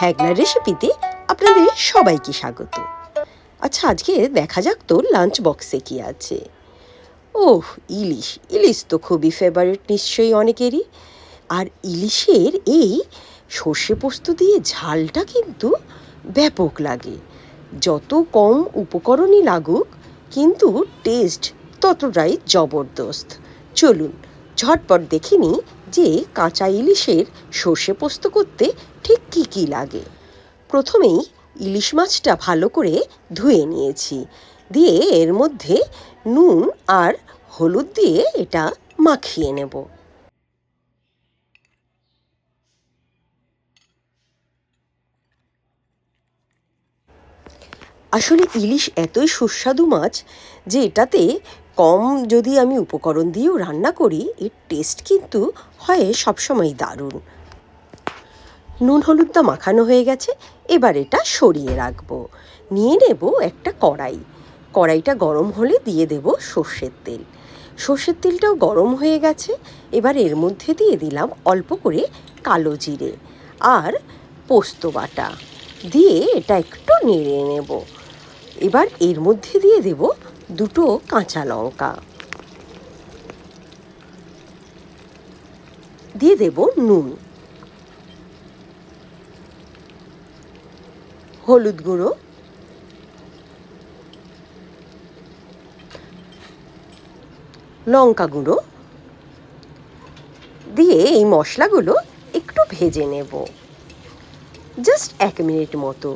হ্যাগলার রেসিপিতে আপনাদের সবাইকে স্বাগত। আচ্ছা, আজকে দেখা যাক তো লাঞ্চ বক্সে কি আছে। ওহ, ইলিশ ইলিশ তো খুবই ফেভারিট নিশ্চয়ই অনেকেরই। আর ইলিশের এই সর্ষে পোস্ত দিয়ে ঝালটা কিন্তু ব্যাপক লাগে। যত কম উপকরণই লাগুক, কিন্তু টেস্ট ততটাই জবরদস্ত। চলুন ঝটপট দেখে নিই যে কাঁচা ইলিশের সর্ষে পোস্ত করতে ঠিক কী কী লাগে। প্রথমেই ইলিশ মাছটা ভালো করে ধুয়ে নিয়েছি, দিয়ে এর মধ্যে নুন আর হলুদ দিয়ে এটা মাখিয়ে নেব। আসলে ইলিশ এতই সুস্বাদু মাছ যে এটাতে কম যদি আমি উপকরণ দিয়েও রান্না করি, এর টেস্ট কিন্তু হয় সবসময় দারুণ। নুন হলুদটা মাখানো হয়ে গেছে, এবার এটা সরিয়ে রাখবো। নিয়ে নেব একটা কড়াই। কড়াইটা গরম হলে দিয়ে দেব সর্ষের তেল। সর্ষের তেলটাও গরম হয়ে গেছে, এবার এর মধ্যে দিয়ে দিলাম অল্প করে কালো জিরে আর পোস্ত বাটা, দিয়ে এটা একটু নেড়ে নেব। এবার এর মধ্যে দিয়ে দেব দুটো কাঁচা লঙ্কা, দিয়ে দেব নুন, হলুদ গুঁড়ো, লঙ্কা গুঁড়ো, দিয়ে এই মশলাগুলো একটু ভেজে নেব, জাস্ট 1 মিনিট মতো।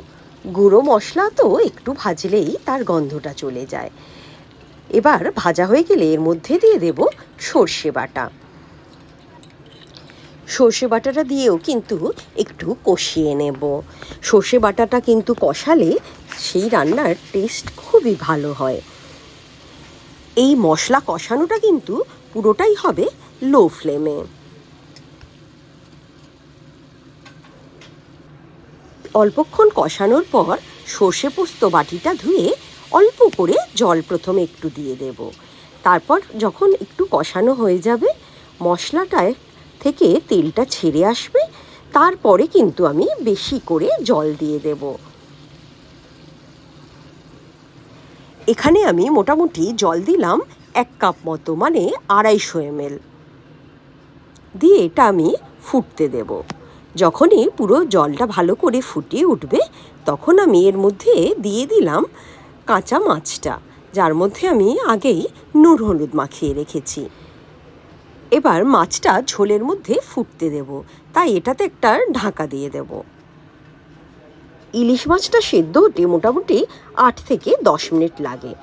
গুঁড়ো মশলা তো একটু ভাজলেই তার গন্ধটা চলে যায়। এবার ভাজা হয়ে গেলে এর মধ্যে দিয়ে দেব সর্ষে বাটা। সর্ষে বাটাটা দিয়েও কিন্তু একটু কষিয়ে নেব। সর্ষে বাটাটা কিন্তু কষালে সেই রান্নার টেস্ট খুবই ভালো হয়। এই মশলা কষানোটা কিন্তু পুরোটাই হবে লো ফ্লেমে। অল্পক্ষণ কষানোর পর সর্ষে পোস্ত বাটিটা ধুয়ে অল্প করে জল প্রথমে একটু দিয়ে দেব। তারপর যখন একটু কষানো হয়ে যাবে, মশলাটায় থেকে তেলটা ছেড়ে আসবে, তারপরে কিন্তু আমি বেশি করে জল দিয়ে দেব। এখানে আমি মোটামুটি জল দিলাম 1 কাপ মতো, মানে 250 ml, দিয়ে এটা আমি ফুটতে দেব। যখনই পুরো জলটা ভালো করে ফুটিয়ে উঠবে, তখন আমি এর মধ্যে দিয়ে দিলাম কাঁচা মাছটা, যার মধ্যে আমি আগেই নুন হলুদ মাখিয়ে রেখেছি। এবার মাছটা ঝোলের মধ্যে ফুটতে দেব, তাই এটাতে একটা ঢাকা দিয়ে দেব। ইলিশ মাছটা সেদ্ধ হতে মোটামুটি 8 থেকে 10 মিনিট লাগে।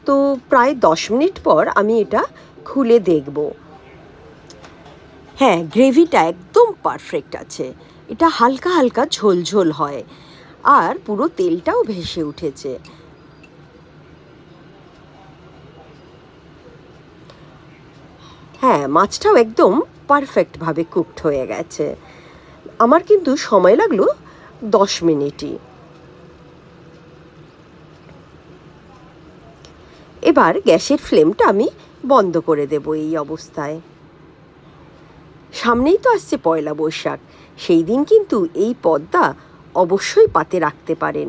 তো প্রায় 10 মিনিট পর আমি এটা খুলে দেখব। হ্যাঁ, গ্রেভিটা একদম পারফেক্ট আছে। এটা হালকা হালকা ঝোল ঝোল হয়, আর পুরো তেলটাও ভেসে উঠেছে। হ্যাঁ, মাছটাও একদম পারফেক্টভাবে কুকড হয়ে গেছে। আমার কিন্তু সময় লাগলো 10 মিনিটই। এবার গ্যাসের ফ্লেমটা আমি বন্ধ করে দেব এই অবস্থায়। সামনেই তো আসছে পয়লা বৈশাখ, সেই দিন কিন্তু এই পদটা অবশ্যই পাতে রাখতে পারেন।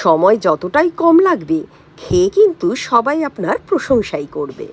সময় যতটাই কম লাগবে, খেয়ে কিন্তু সবাই আপনার প্রশংসাই করবে।